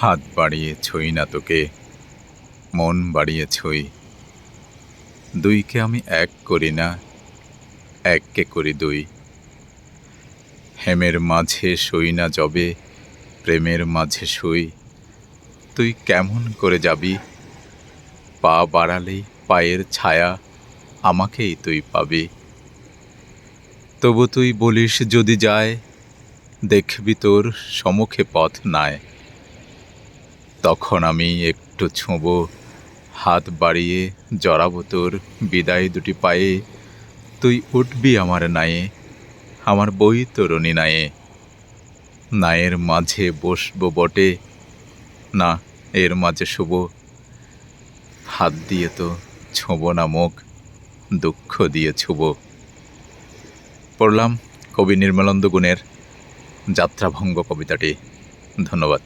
হাত বাড়িয়ে ছুঁই না তোকে, মন বাড়িয়ে ছুঁই। দুইকে আমি এক করি না, এককে করি দুই। হেমের মাঝে শুই না যবে, প্রেমের মাঝে শুই। তুই কেমন করে যাবি? পা বাড়ালেই পায়ের ছায়া আমাকেই তুই পাবি। তবু তুই বলিস যদি যায়, দেখবি তোর সম্মুখে পথ নাই। তখন আমি একটু ছোঁব, হাত বাড়িয়ে জড়াবো তোর বিদায় দুটি পায়ে। তুই উঠবি আমার নায়ে, আমার বৈতরণী নায়ে। নায়ের মাঝে বসবো বটে, না এর মাঝে শুব। হাত দিয়ে তো ছোঁব না মুখ, দুঃখ দিয়ে ছুব। পড়লাম কবি নির্মলেন্দু গুণের যাত্রাভঙ্গ কবিতাটি। ধন্যবাদ।